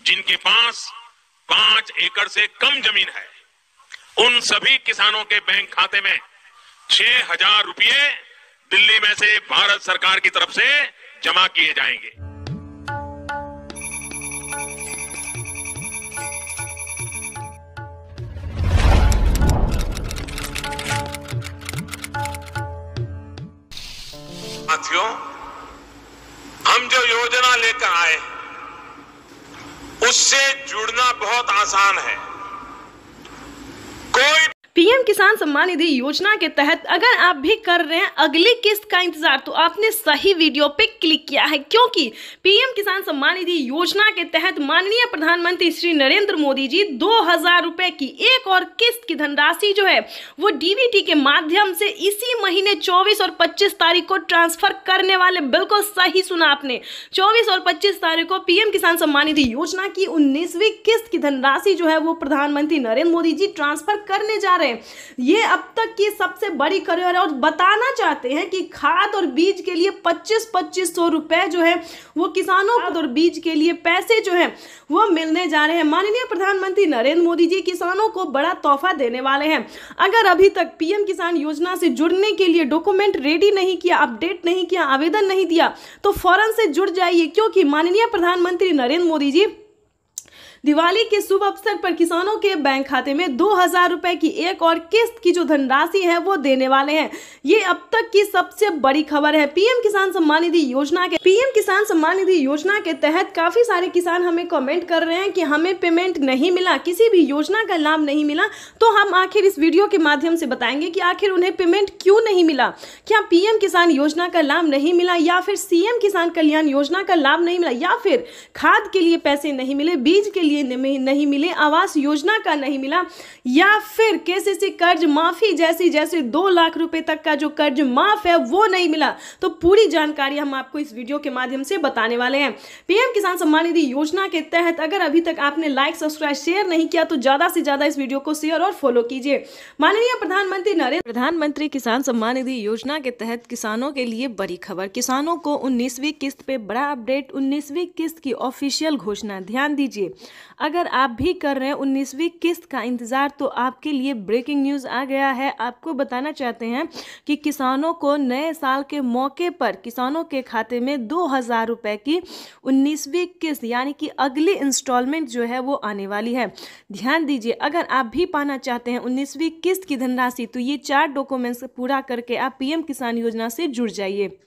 जिनके पास 5 एकड़ से कम जमीन है, उन सभी किसानों के बैंक खाते में 6,000 रुपये दिल्ली में से भारत सरकार की तरफ से जमा किए जाएंगे। साथियों, हम जो योजना लेकर आए उससे जुड़ना बहुत आसान है। कोई पीएम किसान सम्मान निधि योजना के तहत अगर आप भी कर रहे हैं अगली किस्त का इंतजार, तो आपने सही वीडियो पे क्लिक किया है, क्योंकि पीएम किसान सम्मान निधि योजना के तहत माननीय प्रधानमंत्री श्री नरेंद्र मोदी जी 2,000 रुपए की एक और किस्त की धनराशि जो है वो डीबीटी के माध्यम से इसी महीने 24 और 25 तारीख को ट्रांसफर करने वाले। बिल्कुल सही सुना आपने, 24 और 25 तारीख को पीएम किसान सम्मान निधि योजना की 19वीं किस्त की धनराशि जो है वो प्रधानमंत्री नरेंद्र मोदी जी ट्रांसफर करने जा रहे हैं। ये अब तक की सबसे बड़ी खबर है और बताना चाहते हैं कि खाद और बीज के लिए 2500 रुपए जो है वो किसानों को और बीज के लिए पैसे जो है वो मिलने जा रहे हैं। माननीय प्रधानमंत्री नरेंद्र मोदी जी किसानों को बड़ा तोहफा देने वाले हैं। अगर अभी तक पीएम किसान योजना से जुड़ने के लिए डॉक्यूमेंट रेडी नहीं किया, अपडेट नहीं किया, आवेदन नहीं दिया, तो फौरन से जुड़ जाइए, क्योंकि माननीय प्रधानमंत्री नरेंद्र मोदी जी दिवाली के शुभ अवसर पर किसानों के बैंक खाते में 2,000 रुपए की एक और किस्त की जो धनराशि है वो देने वाले हैं। ये अब तक की सबसे बड़ी खबर है पीएम किसान सम्मान निधि योजना के तहत काफी सारे किसान हमें कमेंट कर रहे हैं कि हमें पेमेंट नहीं मिला, किसी भी योजना का लाभ नहीं मिला। तो हम आखिर इस वीडियो के माध्यम से बताएंगे कि आखिर उन्हें पेमेंट क्यों नहीं मिला। क्या पीएम किसान योजना का लाभ नहीं मिला, या फिर सीएम किसान कल्याण योजना का लाभ नहीं मिला, या फिर खाद के लिए पैसे नहीं मिले, बीज के लिए नहीं मिले, आवास योजना का नहीं मिला, या फिर केसीसी कर्ज माफी जैसे 2 लाख रुपए तक का जो कर्ज माफ है वो नहीं मिला। तो पूरी जानकारी हम आपको इस वीडियो के माध्यम से बताने वाले हैं। पीएम किसान सम्मान निधि योजना के तहत अगर अभी तक आपने लाइक, सब्सक्राइब, शेयर नहीं किया तो ज्यादा से ज्यादा इस वीडियो को शेयर और फॉलो कीजिए। माननीय प्रधानमंत्री किसान सम्मान निधि योजना के तहत किसानों के लिए बड़ी खबर, किसानों को 19वीं किस्त पे बड़ा अपडेट, 19वीं किस्त की ऑफिशियल घोषणा। ध्यान दीजिए, अगर आप भी कर रहे हैं 19वीं किस्त का इंतजार तो आपके लिए ब्रेकिंग न्यूज आ गया है। आपको बताना चाहते हैं कि किसानों को नए साल के मौके पर किसानों के खाते में 2,000 रुपए की 19वीं किस्त यानी कि अगली इंस्टॉलमेंट जो है वो आने वाली है। ध्यान दीजिए, अगर आप भी पाना चाहते हैं 19वीं किस्त की धनराशि तो ये 4 डॉक्यूमेंट्स पूरा करके आप पीएम किसान योजना से जुड़ जाइए।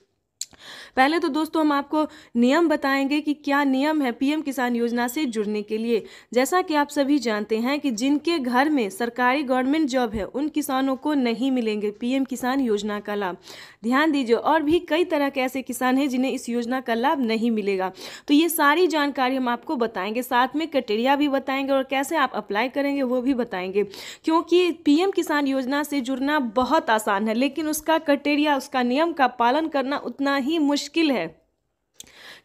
पहले तो दोस्तों हम आपको नियम बताएंगे कि क्या नियम है पीएम किसान योजना से जुड़ने के लिए। जैसा कि आप सभी जानते हैं कि जिनके घर में सरकारी गवर्नमेंट जॉब है उन किसानों को नहीं मिलेंगे पीएम किसान योजना का लाभ। ध्यान दीजिए, और भी कई तरह के ऐसे किसान हैं जिन्हें इस योजना का लाभ नहीं मिलेगा। तो ये सारी जानकारी हम आपको बताएंगे, साथ में क्राइटेरिया भी बताएंगे और कैसे आप अप्लाई करेंगे वो भी बताएंगे। क्योंकि पीएम किसान योजना से जुड़ना बहुत आसान है, लेकिन उसका क्राइटेरिया, उसका नियम का पालन करना उतना ही मुश्किल है।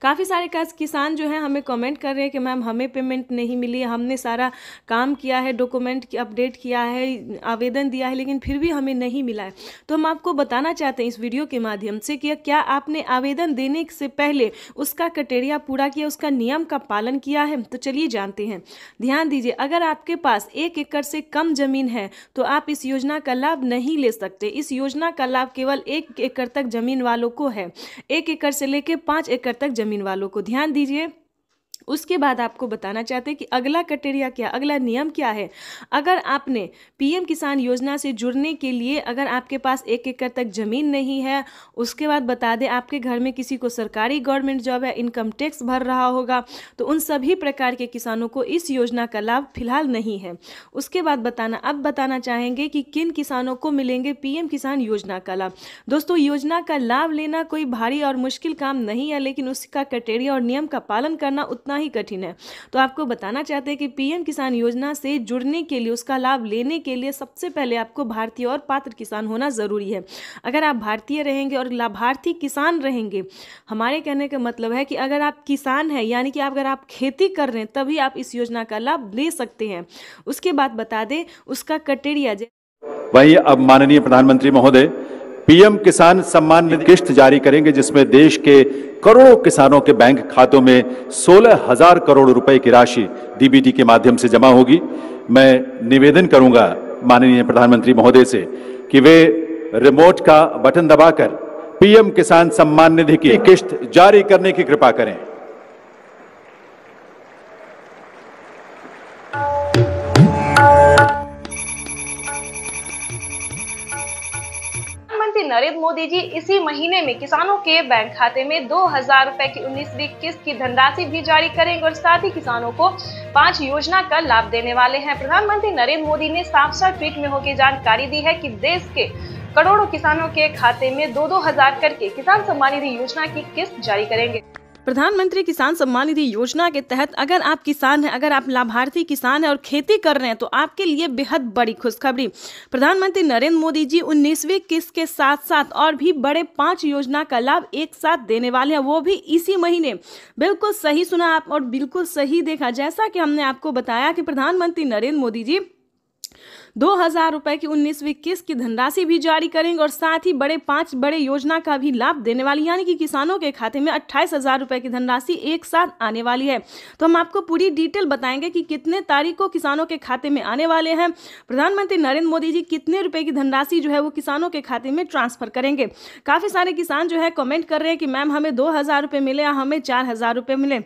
काफ़ी सारे किसान जो हैं हमें कमेंट कर रहे हैं कि मैम हमें पेमेंट नहीं मिली, हमने सारा काम किया है, डॉक्यूमेंट की अपडेट किया है, आवेदन दिया है, लेकिन फिर भी हमें नहीं मिला है। तो हम आपको बताना चाहते हैं इस वीडियो के माध्यम से कि क्या आपने आवेदन देने से पहले उसका क्राइटेरिया पूरा किया, उसका नियम का पालन किया है। तो चलिए जानते हैं। ध्यान दीजिए, अगर आपके पास 1 एकड़ से कम जमीन है तो आप इस योजना का लाभ नहीं ले सकते। इस योजना का लाभ केवल 1 एकड़ तक जमीन वालों को है, 1 एकड़ से लेकर 5 एकड़ तक जमीन वालों को। ध्यान दीजिए, उसके बाद आपको बताना चाहते हैं कि अगला क्राइटेरिया क्या, अगला नियम क्या है। अगर आपने पीएम किसान योजना से जुड़ने के लिए अगर आपके पास 1 एकड़ तक जमीन नहीं है, उसके बाद बता दें आपके घर में किसी को सरकारी गवर्नमेंट जॉब है, इनकम टैक्स भर रहा होगा, तो उन सभी प्रकार के किसानों को इस योजना का लाभ फिलहाल नहीं है। उसके बाद बताना चाहेंगे कि किन किसानों को मिलेंगे पीएम किसान योजना का लाभ। दोस्तों, योजना का लाभ लेना कोई भारी और मुश्किल काम नहीं है, लेकिन उसका क्राइटेरिया और नियम का पालन करना उतना ही कठिन है। तो आपको बताना चाहते हैं कि पीएम किसान योजना से जुड़ने के लिए, उसका लाभ लेने के लिए सबसे पहले आपको भारतीय और पात्र किसान होना जरूरी है। अगर आप भारतीय रहेंगे और लाभार्थी किसान रहेंगे, हमारे कहने का मतलब है कि अगर आप किसान हैं यानी कि अगर आप खेती कर रहे हैं तभी आप इस योजना का लाभ ले सकते हैं। उसके बाद बता दें उसका क्राइटेरिया। वही अब माननीय प्रधानमंत्री महोदय पीएम किसान सम्मान निधि किश्त जारी करेंगे, जिसमें देश के करोड़ों किसानों के बैंक खातों में 16,000 करोड़ रुपए की राशि डीबीटी के माध्यम से जमा होगी। मैं निवेदन करूंगा माननीय प्रधानमंत्री महोदय से कि वे रिमोट का बटन दबाकर पीएम किसान सम्मान निधि की किश्त जारी करने की कृपा करें। प्रधानमंत्री नरेंद्र मोदी जी इसी महीने में किसानों के बैंक खाते में 2,000 रुपए की 19वीं किस्त की धनराशि भी जारी करेंगे और साथ ही किसानों को 5 योजना का लाभ देने वाले हैं। प्रधानमंत्री नरेंद्र मोदी ने साफ-साफ ट्वीट में होकर जानकारी दी है कि देश के करोड़ों किसानों के खाते में 2-2 हजार करके किसान सम्मान निधि योजना की किस्त जारी करेंगे। प्रधानमंत्री किसान सम्मान निधि योजना के तहत अगर आप किसान हैं, अगर आप लाभार्थी किसान हैं और खेती कर रहे हैं तो आपके लिए बेहद बड़ी खुशखबरी। प्रधानमंत्री नरेंद्र मोदी जी 19वीं किस्त के साथ साथ और भी बड़े 5 योजना का लाभ एक साथ देने वाले हैं, वो भी इसी महीने। बिल्कुल सही सुना आप और बिल्कुल सही देखा। जैसा कि हमने आपको बताया कि प्रधानमंत्री नरेंद्र मोदी जी 2,000 रुपए की 19वीं किस्त की धनराशि भी जारी करेंगे और साथ ही 5 बड़े योजना का भी लाभ देने वाली, यानी कि किसानों के खाते में 28,000 रुपए की धनराशि एक साथ आने वाली है। तो हम आपको पूरी डिटेल बताएंगे कि कितने तारीख को किसानों के खाते में आने वाले हैं। प्रधानमंत्री नरेंद्र मोदी जी कितने रुपए की धनराशि जो है वो किसानों के खाते में ट्रांसफर करेंगे। काफी सारे किसान जो है कमेंट कर रहे हैं कि मैम हमें 2,000 रुपए मिले या हमें 4,000 रुपए मिले।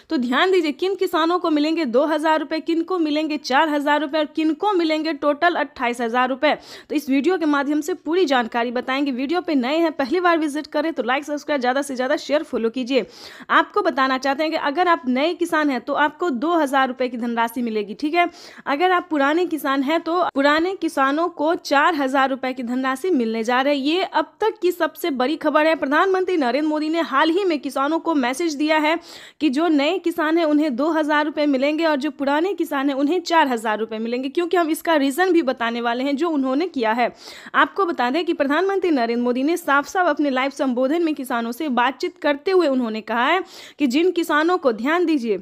तो ध्यान दीजिए, किन किसानों को मिलेंगे 2,000 रुपए, किन को मिलेंगे 4,000 रुपए और किन को मिलेंगे टोटल 28,000 रुपए। तो इस वीडियो के माध्यम से पूरी जानकारी बताएंगे। वीडियो पे नए हैं, पहली बार विजिट करें तो लाइक सब्सक्राइब ज़्यादा से ज़्यादा शेयर फॉलो कीजिए। आपको बताना चाहते हैं कि अगर आप नए किसान हैं तो आपको 2,000 रुपए की धनराशि मिलेगी, ठीक है। अगर आप पुराने किसान हैं तो पुराने किसानों को 4,000 रुपए की धनराशि मिलने जा रही है। ये अब तक की सबसे बड़ी खबर है। प्रधानमंत्री नरेंद्र मोदी ने हाल ही में किसानों को मैसेज दिया है कि जो नए किसान हैं उन्हें 2,000 रुपए मिलेंगे और जो पुराने किसान हैं उन्हें 4,000 रुपए मिलेंगे, क्योंकि हम इसका रीजन भी बताने वाले हैं जो उन्होंने किया है। आपको बता दें कि प्रधानमंत्री नरेंद्र मोदी ने साफ साफ अपने लाइव संबोधन में किसानों से बातचीत करते हुए उन्होंने कहा है कि जिन किसानों को, ध्यान दीजिए,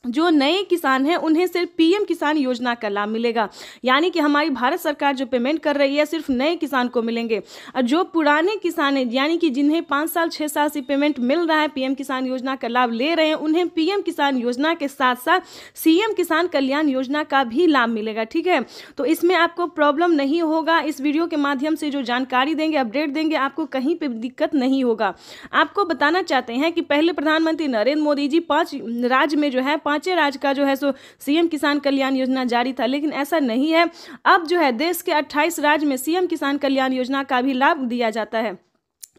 जो नए किसान हैं उन्हें सिर्फ पीएम किसान योजना का लाभ मिलेगा, यानी कि हमारी भारत सरकार जो पेमेंट कर रही है सिर्फ नए किसान को मिलेंगे। और जो पुराने किसान हैं, यानी कि जिन्हें 5 साल 6 साल से पेमेंट मिल रहा है, पीएम किसान योजना का लाभ ले रहे हैं, उन्हें पीएम किसान योजना के साथ साथ सीएम किसान कल्याण योजना का भी लाभ मिलेगा, ठीक है। तो इसमें आपको प्रॉब्लम नहीं होगा। इस वीडियो के माध्यम से जो जानकारी देंगे, अपडेट देंगे, आपको कहीं पर दिक्कत नहीं होगा। आपको बताना चाहते हैं कि पहले प्रधानमंत्री नरेंद्र मोदी जी 5 राज्य में जो है 5 राज्य का जो है सो सीएम किसान कल्याण योजना जारी था, लेकिन ऐसा नहीं है। अब जो है देश के 28 राज्य में सीएम किसान कल्याण योजना का भी लाभ दिया जाता है।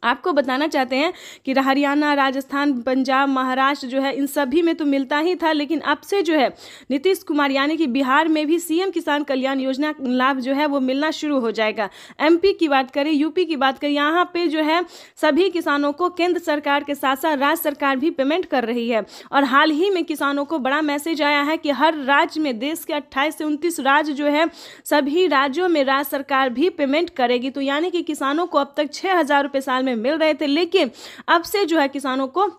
आपको बताना चाहते हैं कि हरियाणा, राजस्थान, पंजाब, महाराष्ट्र जो है इन सभी में तो मिलता ही था, लेकिन अब से जो है नीतीश कुमार यानी कि बिहार में भी सीएम किसान कल्याण योजना लाभ जो है वो मिलना शुरू हो जाएगा। एमपी की बात करें, यूपी की बात करें, यहाँ पे जो है सभी किसानों को केंद्र सरकार के साथ साथ राज्य सरकार भी पेमेंट कर रही है। और हाल ही में किसानों को बड़ा मैसेज आया है कि हर राज्य में, देश के 28 से 29 राज्य जो है, सभी राज्यों में राज्य सरकार भी पेमेंट करेगी। तो यानी कि किसानों को अब तक 6,000 रुपये साल में मिल रहे थे, लेकिन अब से जो है किसानों को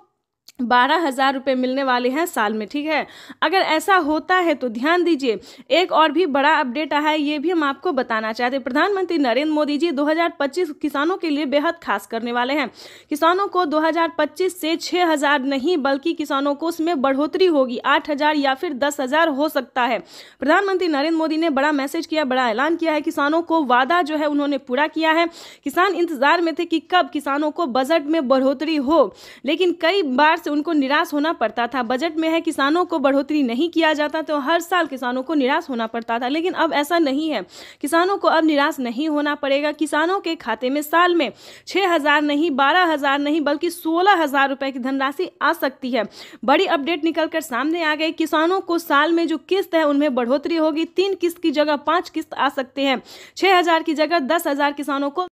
12,000 रुपये मिलने वाले हैं साल में, ठीक है। अगर ऐसा होता है तो ध्यान दीजिए, एक और भी बड़ा अपडेट आया है, ये भी हम आपको बताना चाहते हैं। प्रधानमंत्री नरेंद्र मोदी जी 2025 किसानों के लिए बेहद खास करने वाले हैं। किसानों को 2025 से 6,000 नहीं बल्कि किसानों को उसमें बढ़ोतरी होगी, 8,000 या फिर 10,000 हो सकता है। प्रधानमंत्री नरेंद्र मोदी ने बड़ा मैसेज किया, बड़ा ऐलान किया है। किसानों को वादा जो है उन्होंने पूरा किया है। किसान इंतजार में थे कि कब किसानों को बजट में बढ़ोतरी हो, लेकिन कई बार से उनको निराश होना पड़ता था। बजट में है किसानों को बढ़ोतरी नहीं किया जाता तो हर साल किसानों को निराश होना पड़ता था, लेकिन अब ऐसा नहीं है। किसानों को अब निराश नहीं होना पड़ेगा। किसानों के खाते में साल में 6,000 नहीं, 12,000 नहीं बल्कि 16,000 रुपए की धनराशि आ सकती है। बड़ी अपडेट निकलकर सामने आ गई। किसानों को साल में जो किस्त है उनमें बढ़ोतरी होगी। 3 किस्त की जगह 5 किस्त आ सकते हैं। 6,000 की जगह 10,000 किसानों को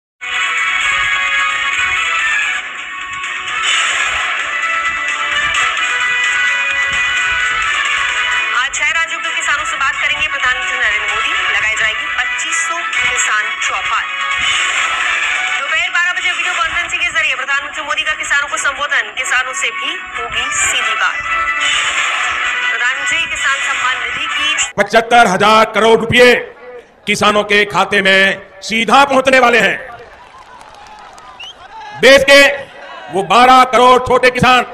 प्रधानमंत्री नरेंद्र मोदी लगाई जाएगी 2500 किसान चौपाल। दोपहर 12 बजे वीडियो कॉन्फ्रेंसिंग के जरिए प्रधानमंत्री मोदी का किसानों को संबोधन, किसानों से भी होगी सीधी बात। प्रधानमंत्री किसान सम्मान निधि की 75,000 करोड़ रुपए किसानों के खाते में सीधा पहुंचने वाले हैं। देश के वो 12 करोड़ छोटे किसान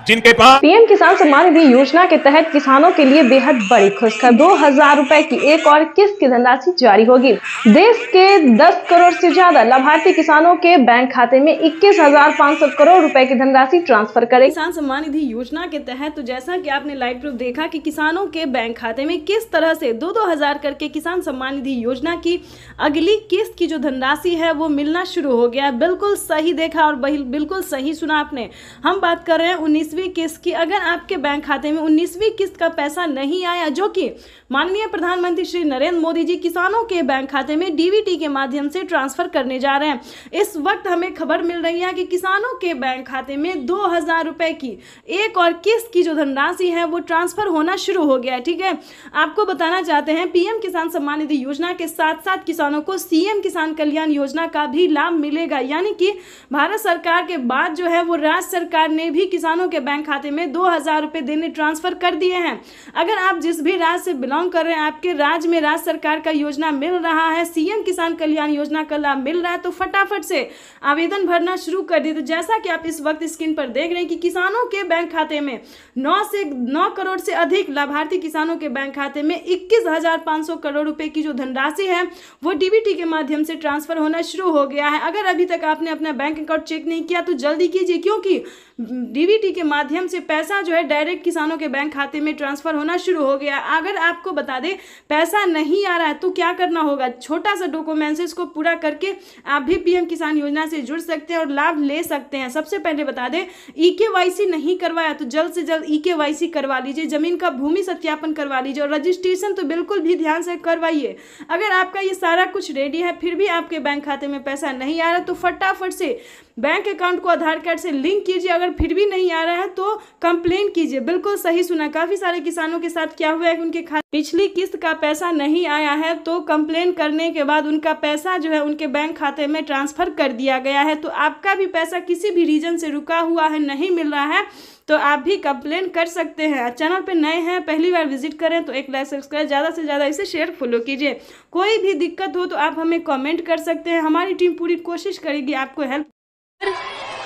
जिनके पास पीएम किसान सम्मान निधि योजना के तहत किसानों के लिए बेहद बड़ी खुशखबरी, 2,000 रुपए की एक और किस्त की धनराशि जारी होगी। देश के 10 करोड़ से ज्यादा लाभार्थी किसानों के बैंक खाते में 21,500 करोड़ रुपए की धनराशि ट्रांसफर करेगी। किसान सम्मान निधि योजना के तहत तो जैसा कि आपने लाइव प्रूफ देखा कि किसानों के बैंक खाते में किस तरह से 2-2 हजार करके किसान सम्मान निधि योजना की अगली किस्त की जो धनराशि है वो मिलना शुरू हो गया। बिल्कुल सही देखा और बिल्कुल सही सुना आपने। हम बात कर रहे हैं 19वीं किस्त की। अगर आपके बैंक खाते में 19वीं किस्त का पैसा नहीं आया, जो कि माननीय प्रधानमंत्री श्री नरेंद्र मोदी जी किसानों के बैंक खाते में डीबीटी के माध्यम से ट्रांसफर करने जा रहे हैं, इस वक्त हमें खबर मिल रही है कि किसानों के बैंक खाते में 2,000 रुपए की एक और किस्त की जो धनराशि है वो ट्रांसफर होना शुरू हो गया है। ठीक है, आपको बताना चाहते हैं पीएम किसान सम्मान निधि योजना के साथ साथ किसानों को सीएम किसान कल्याण योजना का भी लाभ मिलेगा। यानी कि भारत सरकार के बाद जो है वो राज्य सरकार ने भी किसानों के बैंक खाते में 2,000 रुपए देने ट्रांसफर कर दिए हैं। अगर आप जिस भी राज्य से बिलोंग कर रहे हैं, आपके राज्य में राज्य सरकार का योजना मिल रहा है, सीएम किसान कल्याण योजना का लाभ मिल रहा है, तो फटाफट से आवेदन भरना शुरू कर दिए। तो जैसा कि आप इस वक्त स्क्रीन पर देख रहे हैं कि किसानों के बैंक खाते में 9 करोड़ से अधिक लाभार्थी किसानों के बैंक खाते में 21,500 करोड़ रुपए की जो धनराशि है वो डीबीटी के माध्यम से ट्रांसफर होना शुरू हो गया है। अगर अभी तक आपने अपना बैंक अकाउंट चेक नहीं किया तो जल्दी कीजिए, क्योंकि डीबीटी के माध्यम से पैसा जो है डायरेक्ट किसानों के बैंक खाते में ट्रांसफर होना शुरू हो गया। अगर आपको बता दें पैसा नहीं आ रहा है तो क्या करना होगा, छोटा सा डॉक्यूमेंट्स को पूरा करके आप भी पीएम किसान योजना से जुड़ सकते हैं और लाभ ले सकते हैं। सबसे पहले बता दें, ईकेवाईसी नहीं करवाया तो जल्द से जल्द ईकेवाईसी करवा लीजिए, जमीन का भूमि सत्यापन करवा लीजिए और रजिस्ट्रेशन तो बिल्कुल भी ध्यान से करवाइए। अगर आपका ये सारा कुछ रेडी है फिर भी आपके बैंक खाते में पैसा नहीं आ रहा तो फटाफट से बैंक अकाउंट को आधार कार्ड से लिंक कीजिए। अगर फिर भी नहीं आ रहा है तो कंप्लेन कीजिए। बिल्कुल सही सुना, काफी सारे किसानों के साथ क्या हुआ है कि उनके खाते पिछली किस्त का पैसा नहीं आया है, तो कंप्लेन करने के बाद उनका पैसा जो है उनके बैंक खाते में ट्रांसफर कर दिया गया है। तो आपका भी पैसा किसी भी रीजन से रुका हुआ है, नहीं मिल रहा है, तो आप भी कंप्लेन कर सकते हैं। चैनल पे नए हैं, पहली बार विजिट करें तो एक लाइक सब्सक्राइब, ज़्यादा से ज़्यादा इसे शेयर फॉलो कीजिए। कोई भी दिक्कत हो तो आप हमें कमेंट कर सकते हैं, हमारी टीम पूरी कोशिश करेगी आपको हेल्प।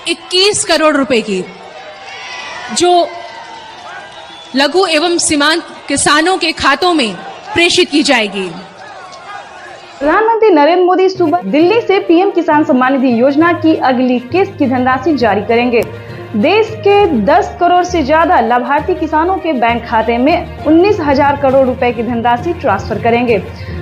21 करोड़ रुपए की जो लघु एवं सीमांत किसानों के खातों में प्रेषित की जाएगी। प्रधानमंत्री नरेंद्र मोदी सुबह दिल्ली से पीएम किसान सम्मान निधि योजना की अगली किस्त की धनराशि जारी करेंगे। देश के 10 करोड़ से ज्यादा लाभार्थी किसानों के बैंक खाते में 19,000 करोड़ रुपए की धनराशि ट्रांसफर करेंगे।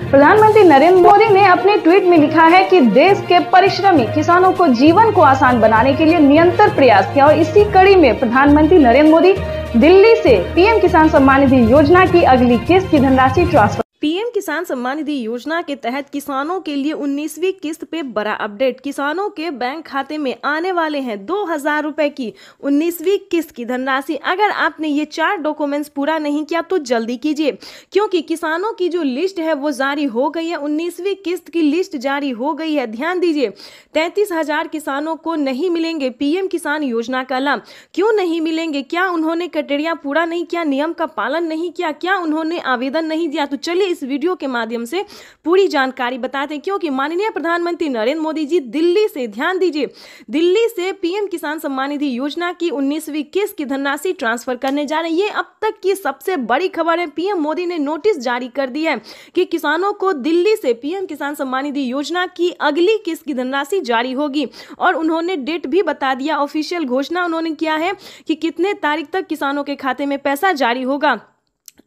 प्रधानमंत्री नरेंद्र मोदी ने अपने ट्वीट में लिखा है कि देश के परिश्रमी किसानों को जीवन को आसान बनाने के लिए निरंतर प्रयास किया और इसी कड़ी में प्रधानमंत्री नरेंद्र मोदी दिल्ली से पीएम किसान सम्मान निधि योजना की अगली किस्त की धनराशि ट्रांसफर। पीएम किसान सम्मान निधि योजना के तहत किसानों के लिए 19वीं किस्त पे बड़ा अपडेट। किसानों के बैंक खाते में आने वाले हैं 2,000 रुपए की 19वीं किस्त की धनराशि। अगर आपने ये 4 डॉक्यूमेंट्स पूरा नहीं किया तो जल्दी कीजिए, क्योंकि किसानों की जो लिस्ट है वो जारी हो गई है। 19वीं किस्त की लिस्ट जारी हो गई है। ध्यान दीजिए, 33,000 किसानों को नहीं मिलेंगे पीएम किसान योजना का लाभ। क्यों नहीं मिलेंगे? क्या उन्होंने क्राइटेरिया पूरा नहीं किया, नियम का पालन नहीं किया, क्या उन्होंने आवेदन नहीं दिया? तो चलिए इस वीडियो के माध्यम से पूरी जानकारी बताते हैं, क्योंकि माननीय प्रधानमंत्री नरेंद्र मोदी जी दिल्ली से, ध्यान दीजिए, दिल्ली से पीएम किसान सम्मान निधि योजना की 19वीं किस्त की धनराशि ट्रांसफर करने जा रहे हैं। ये अब तक की सबसे बड़ी खबर है। पीएम मोदी ने नोटिस जारी कर दी है कि किसानों को दिल्ली से पीएम किसान सम्मान निधि योजना की अगली किस्त की धनराशि जारी होगी और उन्होंने डेट भी बता दिया। ऑफिशियल घोषणा उन्होंने किया है कि कितने तारीख तक किसानों के खाते में पैसा जारी होगा।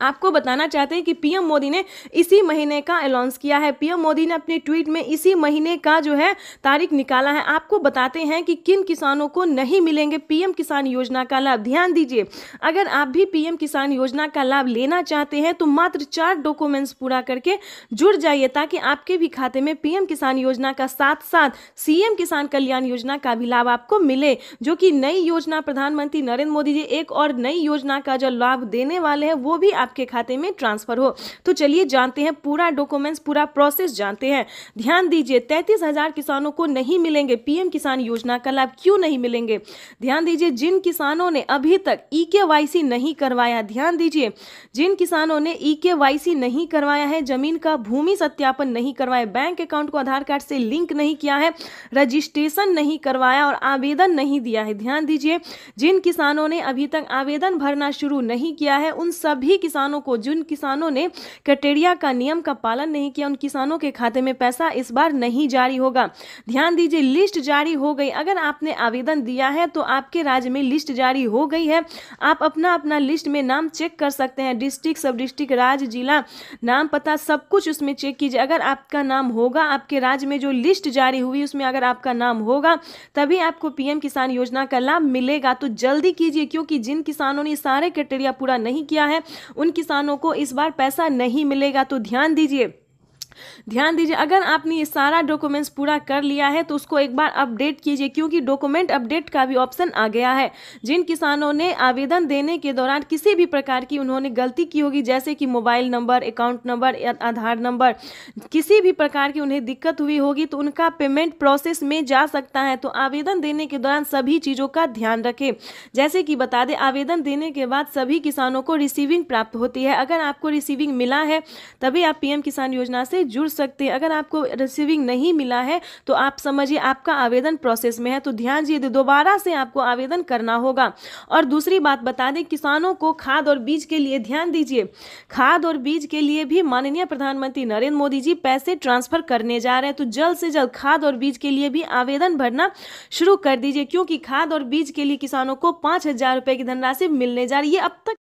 आपको बताना चाहते हैं कि पीएम मोदी ने इसी महीने का अनाउंस किया है। पीएम मोदी ने अपने ट्वीट में इसी महीने का जो है तारीख निकाला है। आपको बताते हैं कि किन किसानों को नहीं मिलेंगे पीएम किसान योजना का लाभ। ध्यान दीजिए, अगर आप भी पीएम किसान योजना का लाभ लेना चाहते हैं तो मात्र 4 डॉक्यूमेंट्स पूरा करके जुड़ जाइए, ताकि आपके भी खाते में पीएम किसान योजना का साथ साथ सीएम किसान कल्याण योजना का भी लाभ आपको मिले, जो कि नई योजना प्रधानमंत्री नरेंद्र मोदी जी एक और नई योजना का जो लाभ देने वाले हैं वो भी आपके खाते में ट्रांसफर हो। तो चलिए जानते हैं पूरा डॉक्यूमेंट्स, पूरा प्रोसेस जानते हैं। ध्यान दीजिए, 33,000 किसानों को नहीं मिलेंगे पीएम किसान योजना का लाभ। क्यों नहीं मिलेंगे? ध्यान दीजिए, जिन किसानों ने अभी तक EKYC नहीं करवाया, ध्यान दीजिए, जिन किसानों ने EKYC नहीं करवाया है, जमीन का भूमि सत्यापन नहीं करवाया, बैंक अकाउंट को आधार कार्ड से लिंक नहीं किया है, रजिस्ट्रेशन नहीं करवाया और आवेदन नहीं दिया है, ध्यान दीजिए, जिन किसानों ने अभी तक आवेदन भरना शुरू नहीं किया है, उन सभी किसानों को, जिन किसानों ने क्राइटेरिया का नियम का पालन नहीं किया, उन किसानों के खाते में पैसा इस बार नहीं जारी होगा। ध्यान दीजिए, लिस्ट जारी हो गई। अगर आपने आवेदन दिया है तो आपके राज्य में लिस्ट जारी हो गई है। आप अपना लिस्ट में नाम चेक कर सकते हैं, डिस्ट्रिक्ट, सब डिस्ट्रिक्ट, राज्य, जिला, नाम, पता, सब कुछ उसमें चेक कीजिए। अगर आपका नाम होगा, आपके राज्य में जो लिस्ट जारी हुई उसमें अगर आपका नाम होगा, तभी आपको पीएम किसान योजना का लाभ मिलेगा। तो जल्दी कीजिए, क्योंकि जिन किसानों ने सारे क्राइटेरिया पूरा नहीं किया है, उन किसानों को इस बार पैसा नहीं मिलेगा। तो ध्यान दीजिए, अगर आपने ये सारा डॉक्यूमेंट्स पूरा कर लिया है तो उसको एक बार अपडेट कीजिए, क्योंकि डॉक्यूमेंट अपडेट का भी ऑप्शन आ गया है। जिन किसानों ने आवेदन देने के दौरान किसी भी प्रकार की उन्होंने गलती की होगी, जैसे कि मोबाइल नंबर, अकाउंट नंबर या आधार नंबर, किसी भी प्रकार की उन्हें दिक्कत हुई होगी, तो उनका पेमेंट प्रोसेस में जा सकता है। तो आवेदन देने के दौरान सभी चीज़ों का ध्यान रखें। जैसे कि बता दें, आवेदन देने के बाद सभी किसानों को रिसीविंग प्राप्त होती है। अगर आपको रिसीविंग मिला है तभी आप पीएम किसान योजना से जुड़ सकते हैं। अगर आपको रिसीविंग नहीं मिला है तो आप समझिए आपका आवेदन प्रोसेस में है। तो ध्यान दीजिए, दोबारा से आपको आवेदन करना होगा। और दूसरी बात बता दें, किसानों को खाद और बीज के लिए, ध्यान दीजिए, खाद और बीज के लिए भी माननीय प्रधानमंत्री नरेंद्र मोदी जी पैसे ट्रांसफर करने जा रहे हैं। तो जल्द से जल्द खाद और बीज के लिए भी आवेदन भरना शुरू कर दीजिए, क्योंकि खाद और बीज के लिए किसानों को 5,000 रुपए की धनराशि मिलने जा रही है। अब तक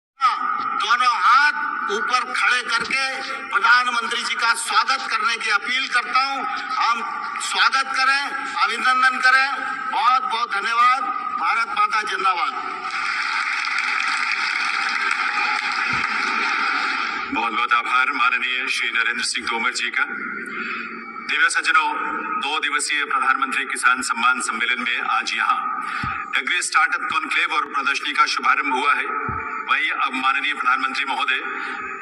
दोनों हाथ ऊपर खड़े करके प्रधानमंत्री जी का स्वागत करने की अपील करता हूं। हम स्वागत करें, अभिनंदन करें। बहुत बहुत धन्यवाद। भारत माता जिंदाबाद। बहुत बहुत आभार माननीय श्री नरेंद्र सिंह तोमर जी का। दिव्य सज्जनों, 2 दिवसीय प्रधानमंत्री किसान सम्मान सम्मेलन में आज यहाँ एग्री स्टार्टअप कॉन्क्लेव और प्रदर्शनी का शुभारंभ हुआ है। वहीं अब माननीय प्रधानमंत्री महोदय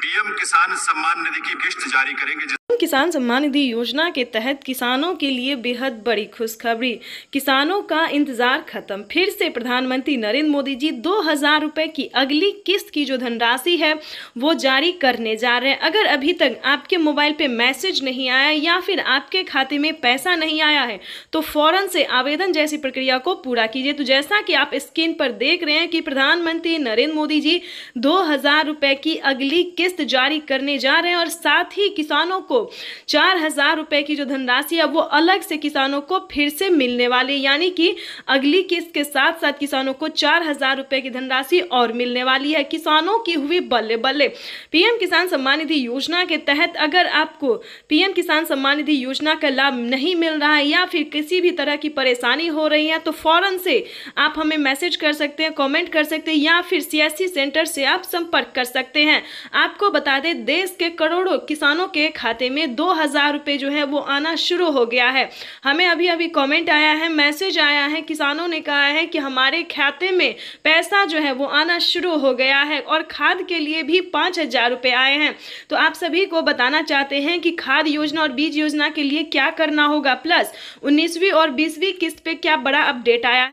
पीएम किसान सम्मान निधि की किस्त जारी करेंगे। किसान सम्मान निधि योजना के तहत किसानों के लिए बेहद बड़ी खुशखबरी। किसानों का इंतजार खत्म। फिर से प्रधानमंत्री नरेंद्र मोदी जी 2,000 रुपए की अगली किस्त की जो धनराशि है वो जारी करने जा रहे हैं। अगर अभी तक आपके मोबाइल पे मैसेज नहीं आया या फिर आपके खाते में पैसा नहीं आया है तो फौरन से आवेदन जैसी प्रक्रिया को पूरा कीजिए। तो जैसा कि आप स्क्रीन पर देख रहे हैं कि प्रधानमंत्री नरेंद्र मोदी जी 2,000 रुपए की अगली किस्त जारी करने जा रहे हैं और साथ ही किसानों को 4,000 रुपए की जो धनराशि है वो अलग से किसानों को फिर से मिलने वाली, यानी कि अगली किस्त के साथ साथ किसानों को 4,000 रुपए की धनराशि और मिलने वाली है। किसानों की हुई बल्ले बल्ले। पीएम किसान सम्मान निधि योजना के तहत अगर आपको पीएम किसान सम्मान निधि योजना का लाभ नहीं मिल रहा है या फिर किसी भी तरह की परेशानी हो रही है तो फौरन से आप हमें मैसेज कर सकते हैं, कमेंट कर सकते हैं या फिर CSC सेंटर से आप संपर्क कर सकते हैं। आपको बता दें, देश के करोड़ों किसानों के खाते में 2,000 रुपए जो है वो आना शुरू हो गया है। हमें अभी अभी कमेंट आया है, मैसेज आया है, किसानों ने कहा है कि हमारे खाते में पैसा जो है वो आना शुरू हो गया है और खाद के लिए भी 5,000 रुपए आए हैं। तो आप सभी को बताना चाहते हैं कि खाद योजना और बीज योजना के लिए क्या करना होगा, प्लस 19वीं और 20वीं किस्त पे क्या बड़ा अपडेट आया।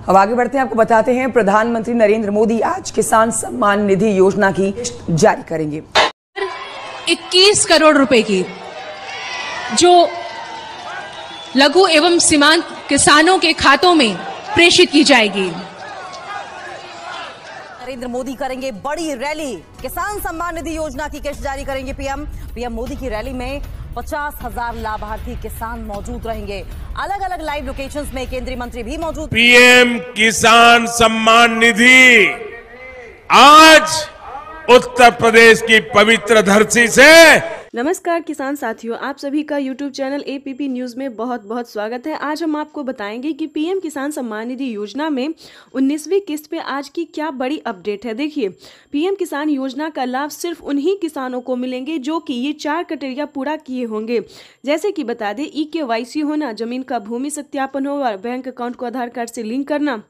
अब आगे बढ़ते हैं, आपको बताते हैं प्रधानमंत्री नरेंद्र मोदी आज किसान सम्मान निधि योजना की जारी करेंगे। 21 करोड़ रुपए की जो लघु एवं सीमांत किसानों के खातों में प्रेषित की जाएगी। नरेंद्र मोदी करेंगे बड़ी रैली। किसान सम्मान निधि योजना की किस्त जारी करेंगे पीएम मोदी की रैली में 50,000 लाभार्थी किसान मौजूद रहेंगे। अलग अलग लाइव लोकेशंस में केंद्रीय मंत्री भी मौजूद। पीएम किसान सम्मान निधि आज उत्तर प्रदेश की पवित्र धरती से। नमस्कार किसान साथियों, आप सभी का YouTube चैनल APP न्यूज़ में बहुत बहुत स्वागत है। आज हम आपको बताएंगे कि पीएम किसान सम्मान निधि योजना में 19वीं किस्त पे आज की क्या बड़ी अपडेट है। देखिए, पीएम किसान योजना का लाभ सिर्फ उन्हीं किसानों को मिलेंगे जो कि ये 4 क्राइटेरिया पूरा किए होंगे। जैसे कि बता दें, EKYC होना, जमीन का भूमि सत्यापन होगा, बैंक अकाउंट को आधार कार्ड से लिंक करना,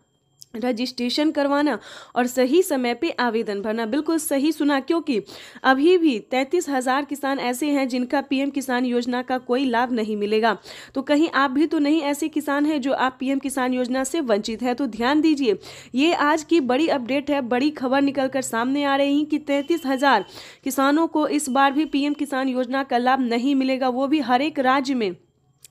रजिस्ट्रेशन करवाना और सही समय पे आवेदन भरना। बिल्कुल सही सुना, क्योंकि अभी भी 33,000 किसान ऐसे हैं जिनका पीएम किसान योजना का कोई लाभ नहीं मिलेगा। तो कहीं आप भी तो नहीं ऐसे किसान हैं जो आप पीएम किसान योजना से वंचित है? तो ध्यान दीजिए, ये आज की बड़ी अपडेट है, बड़ी खबर निकल कर सामने आ रही कि 33,000 किसानों को इस बार भी पीएम किसान योजना का लाभ नहीं मिलेगा, वो भी हर एक राज्य में।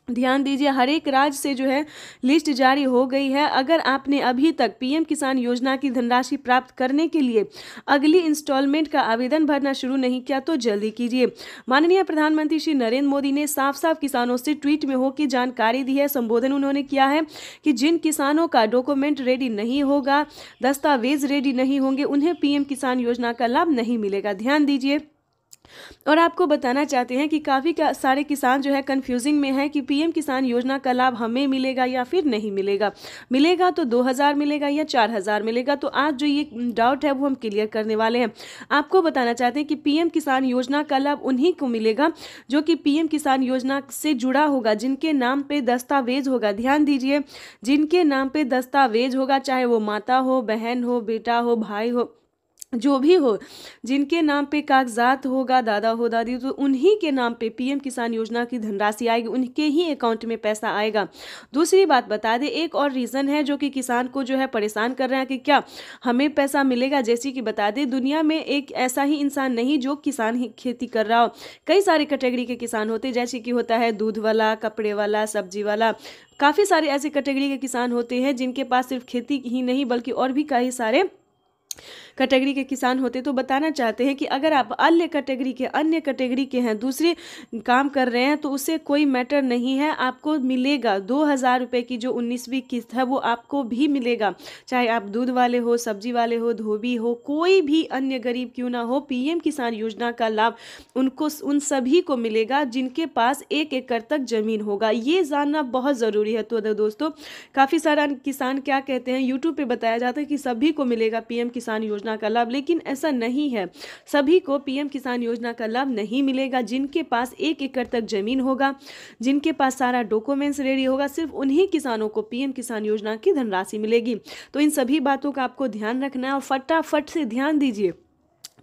ध्यान दीजिए, हर एक राज्य से जो है लिस्ट जारी हो गई है। अगर आपने अभी तक पीएम किसान योजना की धनराशि प्राप्त करने के लिए अगली इंस्टॉलमेंट का आवेदन भरना शुरू नहीं किया तो जल्दी कीजिए। माननीय प्रधानमंत्री श्री नरेंद्र मोदी ने साफ साफ किसानों से ट्वीट में होकर जानकारी दी है। संबोधन उन्होंने किया है कि जिन किसानों का डॉक्यूमेंट रेडी नहीं होगा, दस्तावेज रेडी नहीं होंगे, उन्हें पीएम किसान योजना का लाभ नहीं मिलेगा। ध्यान दीजिए, और आपको बताना चाहते हैं कि काफ़ी सारे किसान जो है कंफ्यूजिंग में है कि पीएम किसान योजना का लाभ हमें मिलेगा या फिर नहीं मिलेगा। मिलेगा तो 2,000 मिलेगा या 4,000 मिलेगा। तो आज जो ये डाउट है वो हम क्लियर करने वाले हैं। आपको बताना चाहते हैं कि पीएम किसान योजना का लाभ उन्हीं को मिलेगा जो कि पीएम किसान योजना से जुड़ा होगा, जिनके नाम पे दस्तावेज होगा। ध्यान दीजिए, जिनके नाम पे दस्तावेज होगा, चाहे वो माता हो, बहन हो, बेटा हो, भाई हो, जो भी हो, जिनके नाम पे कागजात होगा, दादा हो, दादी, तो उन्हीं के नाम पे पीएम किसान योजना की धनराशि आएगी, उनके ही अकाउंट में पैसा आएगा। दूसरी बात बता दें, एक और रीज़न है जो कि किसान को जो है परेशान कर रहे हैं कि क्या हमें पैसा मिलेगा। जैसे कि बता दें, दुनिया में एक ऐसा ही इंसान नहीं जो किसान ही खेती कर रहा हो। कई सारे कैटेगरी के किसान होते हैं, जैसे कि होता है दूध वाला, कपड़े वाला, सब्जी वाला। काफ़ी सारे ऐसे कैटेगरी के किसान होते हैं जिनके पास सिर्फ खेती ही नहीं बल्कि और भी कई सारे कैटेगरी के किसान होते। तो बताना चाहते हैं कि अगर आप अन्य कैटेगरी के हैं, दूसरे काम कर रहे हैं, तो उससे कोई मैटर नहीं है, आपको मिलेगा 2,000 रुपये की जो 19वीं किस्त है वो आपको भी मिलेगा। चाहे आप दूध वाले हो, सब्जी वाले हो, धोबी हो, कोई भी अन्य गरीब क्यों ना हो, पीएम किसान योजना का लाभ उन सभी को मिलेगा जिनके पास 1 एकड़ तक जमीन होगा। ये जानना बहुत ज़रूरी है। तो दोस्तों, काफ़ी सारा किसान क्या कहते हैं, यूट्यूब पे बताया जाता है कि सभी को मिलेगा पीएम किसान योजना का लाभ, लेकिन ऐसा नहीं है। सभी को पीएम किसान योजना का लाभ नहीं मिलेगा। जिनके पास 1 एकड़ तक जमीन होगा, जिनके पास सारा डॉक्यूमेंट्स रेडी होगा, सिर्फ उन्हीं किसानों को पीएम किसान योजना की धनराशि मिलेगी। तो इन सभी बातों का आपको ध्यान रखना है और फटाफट से ध्यान दीजिए।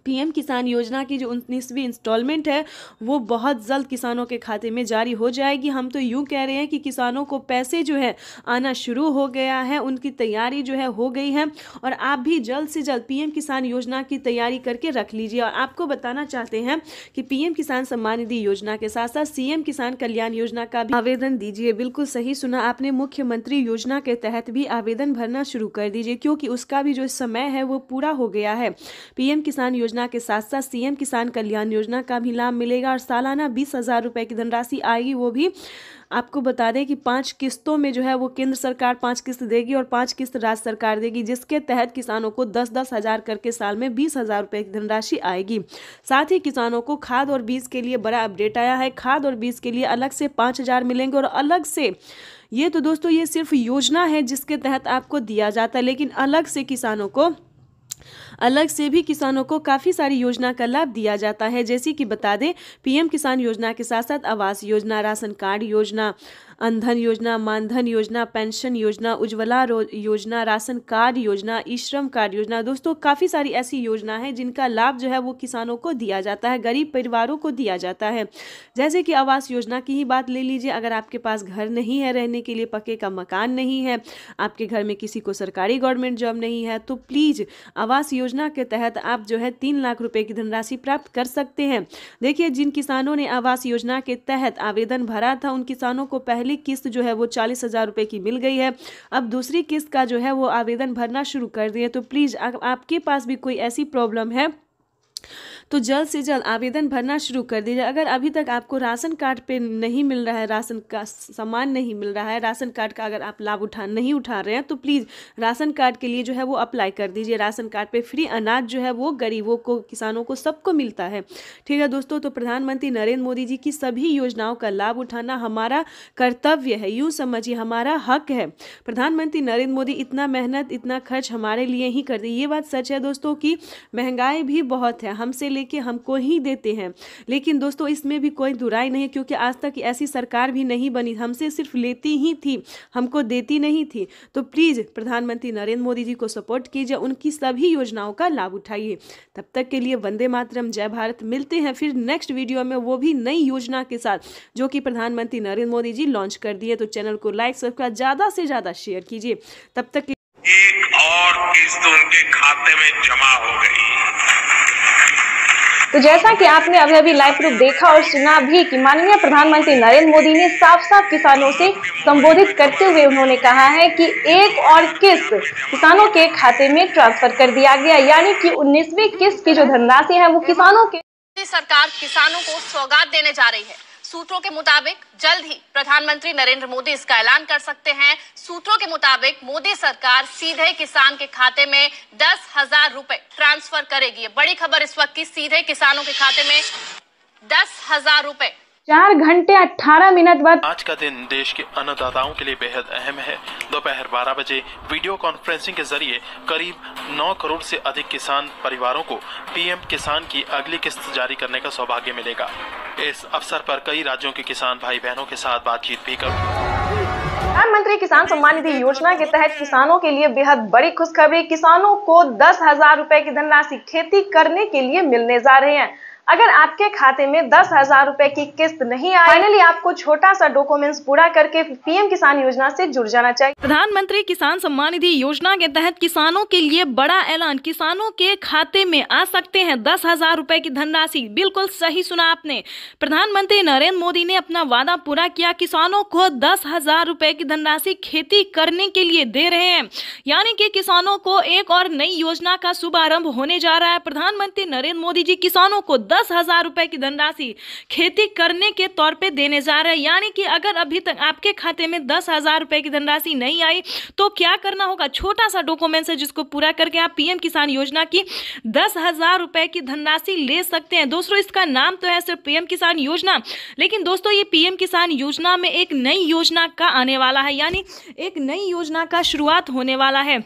पीएम किसान योजना की जो 19वीं इंस्टॉलमेंट है वो बहुत जल्द किसानों के खाते में जारी हो जाएगी। हम तो यूं कह रहे हैं कि किसानों को पैसे जो है आना शुरू हो गया है, उनकी तैयारी जो है हो गई है, और आप भी जल्द से जल्द पीएम किसान योजना की तैयारी करके रख लीजिए। और आपको बताना चाहते हैं कि पीएम किसान सम्मान निधि योजना के साथ साथ सीएम किसान कल्याण योजना का भी आवेदन दीजिए। बिल्कुल सही सुना आपने, मुख्यमंत्री योजना के तहत भी आवेदन भरना शुरू कर दीजिए, क्योंकि उसका भी जो समय है वो पूरा हो गया है। पीएम किसान योजना के साथ साथ सीएम किसान कल्याण योजना का भी लाभ मिलेगा और सालाना 20,000 रुपए की धनराशि आएगी। वो भी आपको बता दें कि 5 किस्तों में जो है वो केंद्र सरकार 5 किस्त देगी और 5 किस्त राज्य सरकार देगी, जिसके तहत किसानों को 10-10 हज़ार करके साल में 20,000 रुपए की धनराशि आएगी। साथ ही किसानों को खाद और बीज के लिए बड़ा अपडेट आया है। खाद और बीज के लिए अलग से 5,000 मिलेंगे और अलग से, ये तो दोस्तों ये सिर्फ योजना है जिसके तहत आपको दिया जाता है, लेकिन अलग से भी किसानों को काफ़ी सारी योजना का लाभ दिया जाता है। जैसे कि बता दें, पीएम किसान योजना के साथ साथ आवास योजना, राशन कार्ड योजना, अंधन योजना, मानधन योजना, पेंशन योजना, उज्ज्वला योजना, राशन कार्ड योजना, ई श्रम कार्ड योजना। दोस्तों, काफ़ी सारी ऐसी योजना है जिनका लाभ जो है वो किसानों को दिया जाता है, गरीब परिवारों को दिया जाता है। जैसे कि आवास योजना की ही बात ले लीजिए। अगर आपके पास घर नहीं है, रहने के लिए पक्के का मकान नहीं है, आपके घर में किसी को सरकारी गवर्नमेंट जॉब नहीं है, तो प्लीज़ आवास योजना के तहत आप जो है 3 लाख रुपए की धनराशि प्राप्त कर सकते हैं। देखिए, जिन किसानों ने आवास योजना के तहत आवेदन भरा था उन किसानों को पहली किस्त जो है वो 40,000 रुपए की मिल गई है। अब दूसरी किस्त का जो है वो आवेदन भरना शुरू कर दिए। तो प्लीज़ आपके पास भी कोई ऐसी प्रॉब्लम है तो जल्द से जल्द आवेदन भरना शुरू कर दीजिए। अगर अभी तक आपको राशन कार्ड पे नहीं मिल रहा है, राशन का सामान नहीं मिल रहा है, राशन कार्ड का अगर आप लाभ नहीं उठा रहे हैं, तो प्लीज़ राशन कार्ड के लिए जो है वो अप्लाई कर दीजिए। राशन कार्ड पे फ्री अनाज जो है वो गरीबों को, किसानों को, सबको मिलता है। ठीक है दोस्तों, तो प्रधानमंत्री नरेंद्र मोदी जी की सभी योजनाओं का लाभ उठाना हमारा कर्तव्य है, यूँ समझिए हमारा हक है। प्रधानमंत्री नरेंद्र मोदी इतना मेहनत, इतना खर्च हमारे लिए ही करते। ये बात सच है दोस्तों कि महंगाई भी बहुत है, हमसे लेके हमको ही देते हैं। लेकिन दोस्तों इसमें भी कोई दुराई नहीं, क्योंकि आज तक ऐसी सरकार भी नहीं बनी, हमसे सिर्फ लेती ही थी, हमको देती नहीं थी। तो प्लीज़ प्रधानमंत्री नरेंद्र मोदी जी को सपोर्ट कीजिए, उनकी सभी योजनाओं का लाभ उठाइए। तब तक के लिए वंदे मातरम, जय भारत। मिलते हैं फिर नेक्स्ट वीडियो में, वो भी नई योजना के साथ जो कि प्रधानमंत्री नरेंद्र मोदी जी लॉन्च कर दिए। तो चैनल को लाइक सब्सक्राइब ज़्यादा से ज़्यादा शेयर कीजिए। तब तक एक और किस्त उनके खाते में जमा हो गई। तो जैसा कि आपने अभी लाइव प्रूफ देखा और सुना भी कि माननीय प्रधानमंत्री नरेंद्र मोदी ने साफ साफ किसानों से संबोधित करते हुए उन्होंने कहा है कि एक और किस्त किसानों के खाते में ट्रांसफर कर दिया गया, यानी कि 19वीं किस्त की जो धनराशि है वो किसानों के। सरकार किसानों को सौगात देने जा रही है। सूत्रों के मुताबिक जल्द ही प्रधानमंत्री नरेंद्र मोदी इसका ऐलान कर सकते हैं। सूत्रों के मुताबिक मोदी सरकार सीधे किसान के खाते में 10,000 रुपए ट्रांसफर करेगी। ये बड़ी खबर इस वक्त की, सीधे किसानों के खाते में 10,000 रुपए। 4 घंटे 18 मिनट बाद आज का दिन देश के अन्नदाताओं के लिए बेहद अहम है। दोपहर 12 बजे वीडियो कॉन्फ्रेंसिंग के जरिए करीब 9 करोड़ से अधिक किसान परिवारों को पीएम किसान की अगली किस्त जारी करने का सौभाग्य मिलेगा। इस अवसर पर कई राज्यों के किसान भाई बहनों के साथ बातचीत भी करूंगा। प्रधानमंत्री किसान सम्मान निधि योजना के तहत किसानों के लिए बेहद बड़ी खुशखबरी, किसानों को 10,000 रुपए की धनराशि खेती करने के लिए मिलने जा रहे हैं। अगर आपके खाते में 10,000 रुपए की किस्त नहीं आई, फाइनली आपको छोटा सा डॉक्यूमेंट्स पूरा करके पीएम किसान योजना से जुड़ जाना चाहिए। प्रधानमंत्री किसान सम्मान निधि योजना के तहत किसानों के लिए बड़ा ऐलान, किसानों के खाते में आ सकते हैं 10,000 रुपए की धनराशि। बिल्कुल सही सुना आपने, प्रधानमंत्री नरेंद्र मोदी ने अपना वादा पूरा किया, किसानों को 10,000 रुपए की धनराशि खेती करने के लिए दे रहे हैं, यानी कि किसानों को एक और नई योजना का शुभारंभ होने जा रहा है। प्रधानमंत्री नरेंद्र मोदी जी किसानों को 10,000 रुपए की धनराशि खेती करने के तौर पे देने जा रहे हैं। यानी कि अगर अभी तक आपके खाते में 10,000 रुपए की धनराशि नहीं आई तो क्या करना होगा, छोटा सा डॉक्यूमेंट है जिसको पूरा करके आप पीएम किसान योजना की 10,000 रुपए की धनराशि ले सकते हैं। दोस्तों इसका नाम तो है सिर्फ पीएम किसान योजना, लेकिन दोस्तों ये पीएम किसान योजना में एक नई योजना का आने वाला है, यानी एक नई योजना का शुरुआत होने वाला है।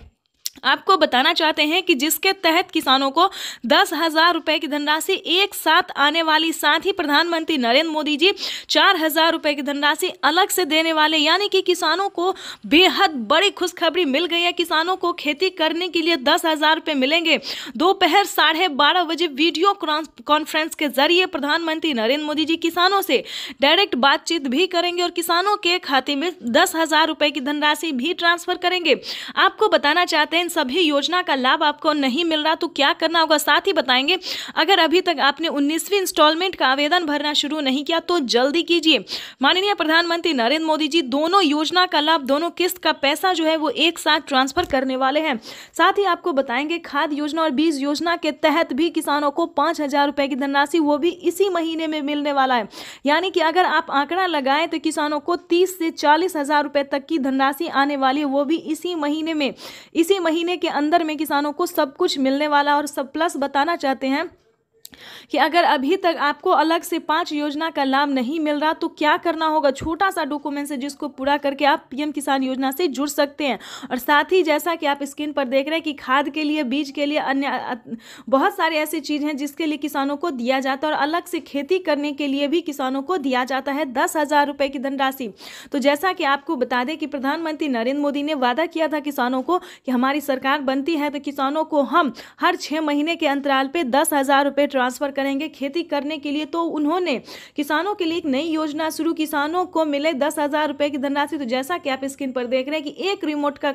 आपको बताना चाहते हैं कि जिसके तहत किसानों को 10,000 रुपए की धनराशि एक साथ आने वाली, साथ ही प्रधानमंत्री नरेंद्र मोदी जी 4,000 रुपए की धनराशि अलग से देने वाले, यानी कि किसानों को बेहद बड़ी खुशखबरी मिल गई है। किसानों को खेती करने के लिए 10,000 रुपए मिलेंगे। दोपहर 12:30 बजे वीडियो कॉन्फ्रेंस के जरिए प्रधानमंत्री नरेंद्र मोदी जी किसानों से डायरेक्ट बातचीत भी करेंगे और किसानों के खाते में 10,000 रुपए की धनराशि भी ट्रांसफर करेंगे। आपको बताना चाहते हैं इन सभी योजना का लाभ आपको नहीं मिल रहा तो क्या करना होगा, साथ ही बताएंगे अगर अभी तक आपने 19वीं इंस्टॉलमेंट का आवेदन भरना शुरू नहीं किया तो जल्दी कीजिए। माननीय प्रधानमंत्री नरेंद्र मोदी जी दोनों योजना का लाभ, दोनों किस्त का पैसा जो है वो एक साथ ट्रांसफर करने वाले हैं। साथ ही आपको बताएंगे खाद योजना और बीज योजना के तहत भी किसानों को 5,000 रुपए की धनराशि वो भी इसी महीने में मिलने वाला है। यानी कि अगर आप आंकड़ा लगाएं तो किसानों को 30 से 40,000 रुपए तक की धनराशि आने वाली है, वो भी इसी महीने में। इसी महीने के अंदर में किसानों को सब कुछ मिलने वाला। और सब प्लस बताना चाहते हैं कि अगर अभी तक आपको अलग से 5 योजना का लाभ नहीं मिल रहा तो क्या करना होगा, छोटा सा डॉक्यूमेंट है जिसको पूरा करके आप पीएम किसान योजना से जुड़ सकते हैं। और साथ ही जैसा कि आप स्क्रीन पर देख रहे हैं कि खाद के लिए, बीज के लिए, अन्य बहुत सारी ऐसी चीज़ हैं जिसके लिए किसानों को दिया जाता है और अलग से खेती करने के लिए भी किसानों को दिया जाता है 10,000 रुपए की धनराशि। तो जैसा कि आपको बता दें कि प्रधानमंत्री नरेंद्र मोदी ने वादा किया था किसानों को कि हमारी सरकार बनती है तो किसानों को हम हर 6 महीने के अंतराल पे 10,000 रुपए ट्रांसफर करेंगे खेती करने के लिए। तो उन्होंने किसानों के लिए एक नई योजना शुरू, किसानों को मिले 10,000 रुपए की धनराशि। तो जैसा कि आप स्क्रीन पर देख रहे हैं कि एक रिमोट का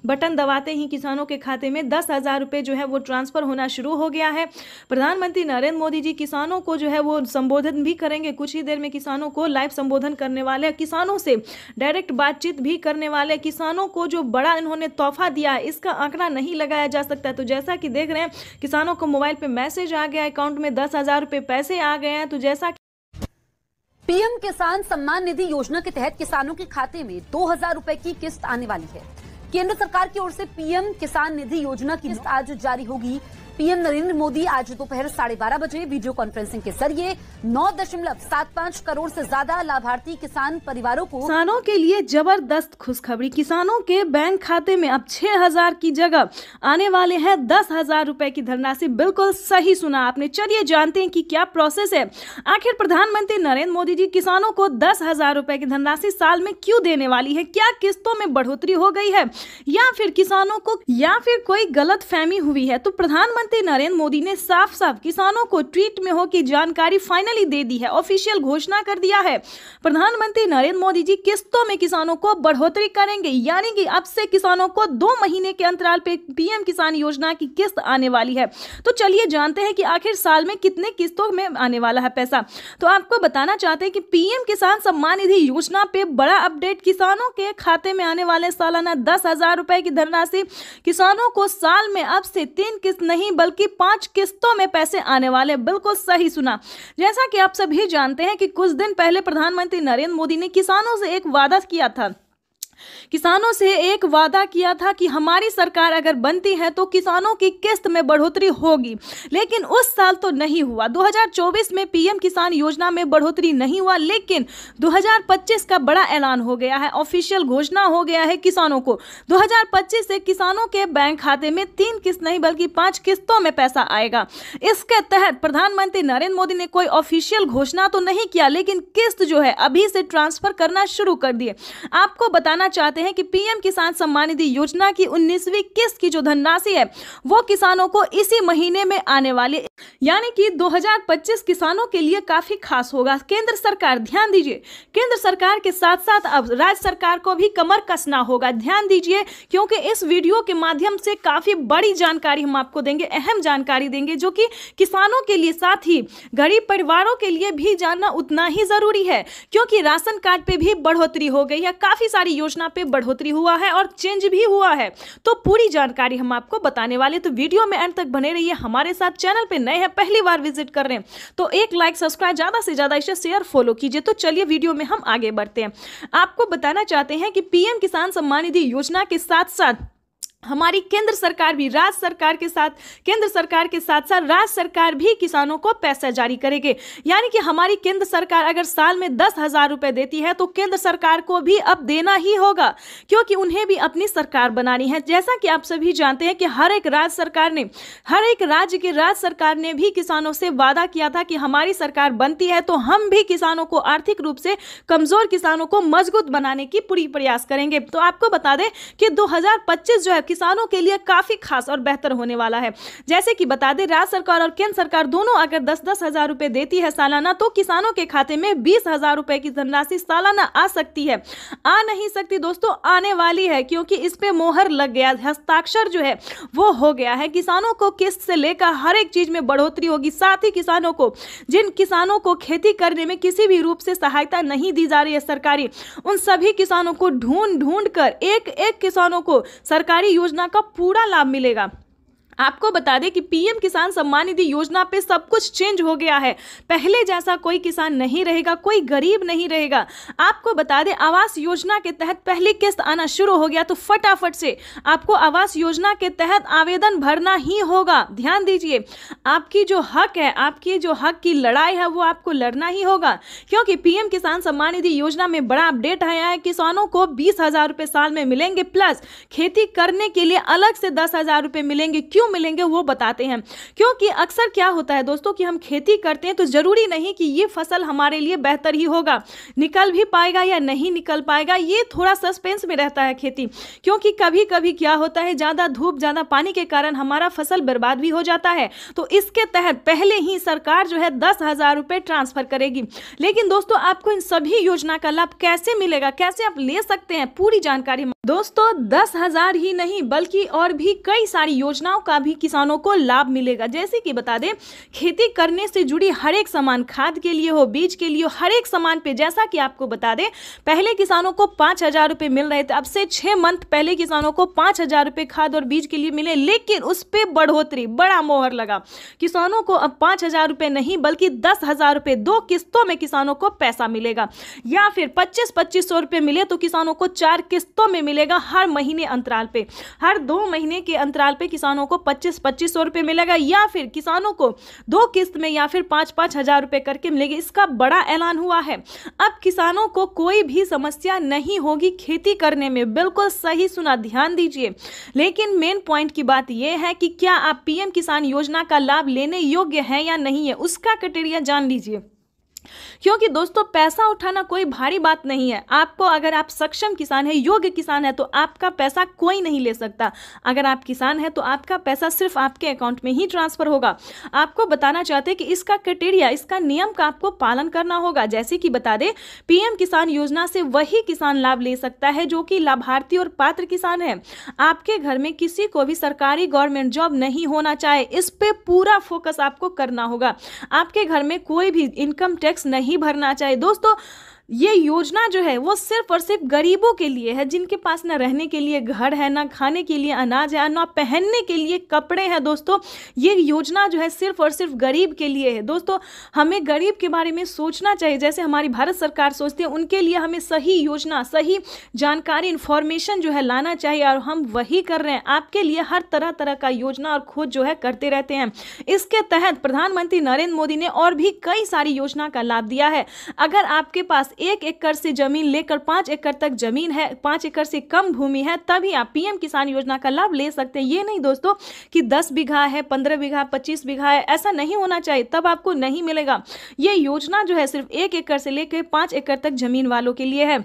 बटन दबाते ही किसानों के खाते में 10,000 रुपए जो है वो ट्रांसफर होना शुरू हो गया है। प्रधानमंत्री नरेंद्र मोदी जी किसानों को जो है वो संबोधन भी करेंगे, कुछ ही देर में किसानों को लाइव संबोधन करने वाले, किसानों से डायरेक्ट बातचीत भी करने वाले। किसानों को जो बड़ा इन्होंने तोहफा दिया है इसका आंकड़ा नहीं लगाया जा सकता। तो जैसा कि देख रहे हैं किसानों को मोबाइल पे मैसेज आ गया, अकाउंट में 10,000 रुपए पैसे आ गए हैं। तो जैसा पीएम किसान सम्मान निधि योजना के तहत किसानों के खाते में 2,000 रुपए की किस्त आने वाली है। केंद्र सरकार की ओर से पीएम किसान निधि योजना की किस्त आज जारी होगी। पीएम नरेंद्र मोदी आज दोपहर 12:30 बजे वीडियो कॉन्फ्रेंसिंग के जरिए 9.75 करोड़ से ज्यादा लाभार्थी किसान परिवारों को किसानों के लिए जबरदस्त खुशखबरी। किसानों के बैंक खाते में अब 6,000 की जगह आने वाले हैं 10,000 रुपए की धनराशि। बिल्कुल सही सुना आपने। चलिए जानते हैं कि क्या प्रोसेस है। आखिर प्रधानमंत्री नरेंद्र मोदी जी किसानों को 10,000 रुपए की धनराशि साल में क्यों देने वाली है? क्या किस्तों में बढ़ोतरी हो गई है या फिर किसानों को कोई गलत फहमी हुई है? तो प्रधानमंत्री नरेंद्र मोदी ने साफ साफ किसानों को ट्वीट में हो की जानकारी फाइनली दे दी है, ऑफिशियल घोषणा कर दिया है। प्रधानमंत्री नरेंद्र मोदी जी किस्तों में किसानों को बढ़ोतरी करेंगे, यानी कि अब से किसानों को 2 महीने के अंतराल पे पीएम किसान योजना की किस्त आने वाली है। तो चलिए जानते हैं कि आखिर साल में कितने किस्तों में आने वाला है पैसा। तो आपको बताना चाहते हैं कि पीएम किसान सम्मान निधि योजना पे बड़ा अपडेट। किसानों के खाते में आने वाले सालाना 10,000 रुपए की धनराशि। किसानों को साल में अब से 3 किस्त नहीं बल्कि 5 किस्तों में पैसे आने वाले। बिल्कुल सही सुना। जैसा कि आप सभी जानते हैं कि कुछ दिन पहले प्रधानमंत्री नरेंद्र मोदी ने किसानों से एक वादा किया था कि हमारी सरकार अगर बनती है तो किसानों की किस्त में बढ़ोतरी होगी, लेकिन उस साल तो नहीं हुआ। 2024 में पीएम किसान योजना में बढ़ोतरी नहीं हुआ, लेकिन 2025 का बड़ा ऐलान हो गया है, ऑफिशियल घोषणा हो गया है किसानों को। 2025 से किसानों के बैंक खाते में 3 किस्त नहीं बल्कि 5 किस्तों में पैसा आएगा। इसके तहत प्रधानमंत्री नरेंद्र मोदी ने कोई ऑफिशियल घोषणा तो नहीं किया, लेकिन किस्त जो है अभी से ट्रांसफर करना शुरू कर दिए। आपको बताना चाहते हैं कि पीएम किसान सम्मान निधि योजना की 19वीं किस्त की जो धनराशि है वो किसानों को इसी महीने में आने वाली, यानी कि 2025 किसानों के लिए काफी खास होगा। केंद्र सरकार, ध्यान दीजिए, केंद्र सरकार के साथ साथ अब राज्य सरकार को भी कमर कसना होगा। ध्यान दीजिए, क्योंकि इस वीडियो के माध्यम से काफी बड़ी जानकारी हम आपको देंगे, अहम जानकारी देंगे, जो कि किसानों के लिए साथ ही गरीब परिवारों के लिए भी जानना उतना ही जरूरी है, क्योंकि राशन कार्ड पे भी बढ़ोतरी हो गई है, काफी सारी योजना पे बढ़ोतरी हुआ है और चेंज भी हुआ है। तो पूरी जानकारी हम आपको बताने वाले, तो वीडियो में अंत तक बने रहिए हमारे साथ। चैनल पे नए हैं, पहली बार विजिट कर रहे हैं तो एक लाइक, सब्सक्राइब, ज्यादा से ज्यादा इसे शेयर, फॉलो कीजिए। तो चलिए वीडियो में हम आगे बढ़ते हैं। आपको बताना चाहते हैं कि पीएम किसान सम्मान निधि योजना के साथ साथ हमारी केंद्र सरकार भी राज्य सरकार के साथ राज्य सरकार भी किसानों को पैसा जारी करेगी। यानी कि हमारी केंद्र सरकार अगर साल में 10,000 रुपए देती है तो केंद्र सरकार को भी अब देना ही होगा, क्योंकि उन्हें भी अपनी सरकार बनानी है। जैसा कि आप सभी जानते हैं कि हर एक राज्य सरकार ने भी किसानों से वादा किया था कि हमारी सरकार बनती है तो हम भी किसानों को, आर्थिक रूप से कमजोर किसानों को मजबूत बनाने की पूरी प्रयास करेंगे। तो आपको बता दें कि 2025 जो है किसानों के लिए काफी खास और बेहतर होने वाला है। जैसे कि बता दें, राज्य सरकार और केंद्र सरकार दोनों अगर 10-10 हजार रुपए देती है सालाना, तो किसानों के खाते में 20,000 रुपए की धनराशि सालाना आ सकती है। आ नहीं सकती दोस्तों, आने वाली है, क्योंकि इस पे मोहर लग गया, हस्ताक्षर जो है वो हो गया है। किसानों को किस्त से लेकर हर एक चीज में बढ़ोतरी होगी। साथ ही किसानों को, जिन किसानों को खेती करने में किसी भी रूप से सहायता नहीं दी जा रही है सरकारी, उन सभी किसानों को ढूंढ कर एक किसानों को सरकारी योजना का पूरा लाभ मिलेगा। आपको बता दें कि पीएम किसान सम्मान निधि योजना पे सब कुछ चेंज हो गया है। पहले जैसा कोई किसान नहीं रहेगा, कोई गरीब नहीं रहेगा। आपको बता दें, आवास योजना के तहत पहली किस्त आना शुरू हो गया, तो फटाफट से आपको आवास योजना के तहत आवेदन भरना ही होगा। ध्यान दीजिए, आपकी जो हक है, आपकी जो हक की लड़ाई है वो आपको लड़ना ही होगा, क्योंकि पीएम किसान सम्मान निधि योजना में बड़ा अपडेट आया है। किसानों को 20,000 रुपए साल में मिलेंगे, प्लस खेती करने के लिए अलग से 10,000 रुपए मिलेंगे। क्यों मिलेंगे वो बताते हैं, क्योंकि अक्सर क्या होता है दोस्तों कि हम खेती करते हैं तो जरूरी नहीं कि ये फसल हमारे लिए बेहतर ही होगा, निकल भी पाएगा या नहीं निकल पाएगा, ये थोड़ा सस्पेंस में रहता है खेती। क्योंकि कभी कभी क्या होता है, ज्यादा धूप, ज्यादा पानी के कारण हमारा फसल बर्बाद भी हो जाता है। तो इसके तहत पहले ही सरकार जो है 10,000 रुपए ट्रांसफर करेगी। लेकिन दोस्तों, आपको इन सभी योजना का लाभ कैसे मिलेगा, कैसे आप ले सकते हैं, पूरी जानकारी दोस्तों 10,000 ही नहीं बल्कि और भी कई सारी योजनाओं का भी किसानों को लाभ मिलेगा। जैसे कि बता दें, खेती करने से जुड़ी हर एक सामान, खाद के लिए हो, बीज के लिए हो, हर एक सामान पे, जैसा कि आपको बता दें, पहले किसानों को 5,000 रुपए मिल रहे थे। अब से 6 मंथ पहले किसानों को 5,000 रुपए खाद और बीज के लिए मिले, लेकिन उस पे बढ़ोतरी, बड़ा मोहर लगा। किसानों को अब 5,000 रुपए नहीं बल्कि 10,000 रुपए 2 किस्तों में किसानों को पैसा मिलेगा, या फिर 2500 रुपए मिले तो किसानों को 4 किस्तों में मिलेगा। हर महीने अंतराल पे, हर 2 महीने के अंतराल पे किसानों को को 2500 रुपये मिलेगा, या फिर किसानों को 2 किस्त में या फिर 5-5 हजार रुपये करके मिलेगी। इसका बड़ा ऐलान हुआ है। अब किसानों को कोई भी समस्या नहीं होगी खेती करने में। बिल्कुल सही सुना, ध्यान दीजिए। लेकिन मेन पॉइंट की बात यह है कि क्या आप पीएम किसान योजना का लाभ लेने योग्य हैं या नहीं है, उसका क्राइटेरिया जान लीजिए। क्योंकि दोस्तों पैसा उठाना कोई भारी बात नहीं है। आपको, अगर आप सक्षम किसान है, योग्य किसान है, तो आपका पैसा कोई नहीं ले सकता। अगर आप किसान है तो आपका पैसा सिर्फ आपके अकाउंट में ही ट्रांसफर होगा। आपको बताना चाहते हैं कि इसका क्राइटेरिया, इसका नियम का आपको पालन करना होगा। जैसे कि बता दें, पीएम किसान योजना से वही किसान लाभ ले सकता है जो कि लाभार्थी और पात्र किसान है। आपके घर में किसी को भी सरकारी गवर्नमेंट जॉब नहीं होना चाहे, इस पे पूरा फोकस आपको करना होगा। आपके घर में कोई भी इनकम टैक्स नहीं भरना चाहिए। दोस्तों ये योजना जो है वो सिर्फ और सिर्फ गरीबों के लिए है, जिनके पास ना रहने के लिए घर है, ना खाने के लिए अनाज है, ना पहनने के लिए कपड़े हैं। दोस्तों ये योजना जो है सिर्फ और सिर्फ गरीब के लिए है। दोस्तों हमें गरीब के बारे में सोचना चाहिए, जैसे हमारी भारत सरकार सोचती है। उनके लिए हमें सही योजना, सही जानकारी, इन्फॉर्मेशन जो है लाना चाहिए, और हम वही कर रहे हैं। आपके लिए हर तरह तरह का योजना और खोज जो है करते रहते हैं। इसके तहत प्रधानमंत्री नरेंद्र मोदी ने और भी कई सारी योजना का लाभ दिया है। अगर आपके पास 1 एकड़ से जमीन लेकर 5 एकड़ तक जमीन है, 5 एकड़ से कम भूमि है, तभी आप पीएम किसान योजना का लाभ ले सकते हैं। ये नहीं दोस्तों कि 10 बीघा है, 15 बीघा, 25 बीघा है, ऐसा नहीं होना चाहिए, तब आपको नहीं मिलेगा। ये योजना जो है सिर्फ 1 एकड़ से लेकर 5 एकड़ तक जमीन वालों के लिए है।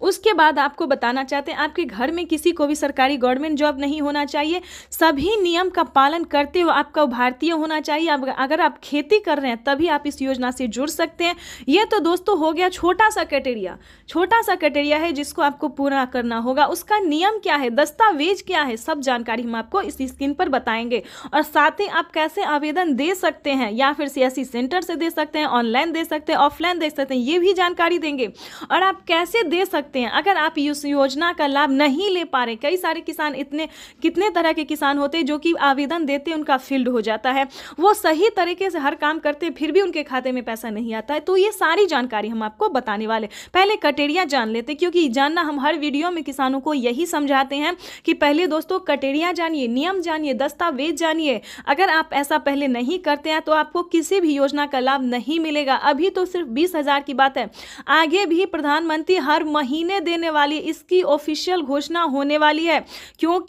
उसके बाद आपको बताना चाहते हैं, आपके घर में किसी को भी सरकारी गवर्नमेंट जॉब नहीं होना चाहिए। सभी नियम का पालन करते हुए आपका भारतीय होना चाहिए। अगर आप खेती कर रहे हैं तभी आप इस योजना से जुड़ सकते हैं। ये तो दोस्तों हो गया छोटा सा क्राइटेरिया है जिसको आपको पूरा करना होगा। उसका नियम क्या है, दस्तावेज क्या है, सब जानकारी हम आपको इस स्क्रीन पर बताएंगे। और साथ ही आप कैसे आवेदन दे सकते हैं, या फिर सीएससी सेंटर से दे सकते हैं, ऑनलाइन दे सकते हैं, ऑफलाइन दे सकते हैं, ये भी जानकारी देंगे। और आप कैसे दे सकते हैं अगर आप इस योजना का लाभ नहीं ले पा रहे। कई सारे किसान, कितने तरह के किसान होते हैं जो कि आवेदन देते हैं, उनका फील्ड हो जाता है, वो सही तरीके से हर काम करते हैं, फिर भी उनके खाते में पैसा नहीं आता है। तो ये सारी जानकारी हम आपको बताने वाले। पहले क्राइटेरिया जान लेते, क्योंकि जानना हम हर वीडियो में किसानों को यही समझाते हैं कि पहले दोस्तों क्राइटेरिया जानिए, नियम जानिए, दस्तावेज जानिए। अगर आप ऐसा पहले नहीं करते हैं तो आपको किसी भी योजना का लाभ नहीं मिलेगा। अभी तो सिर्फ 20,000 की बात है, आगे भी प्रधानमंत्री हर महीने देने वाली, इसकी ऑफिशियल घोषणा होने वाली है। क्योंकि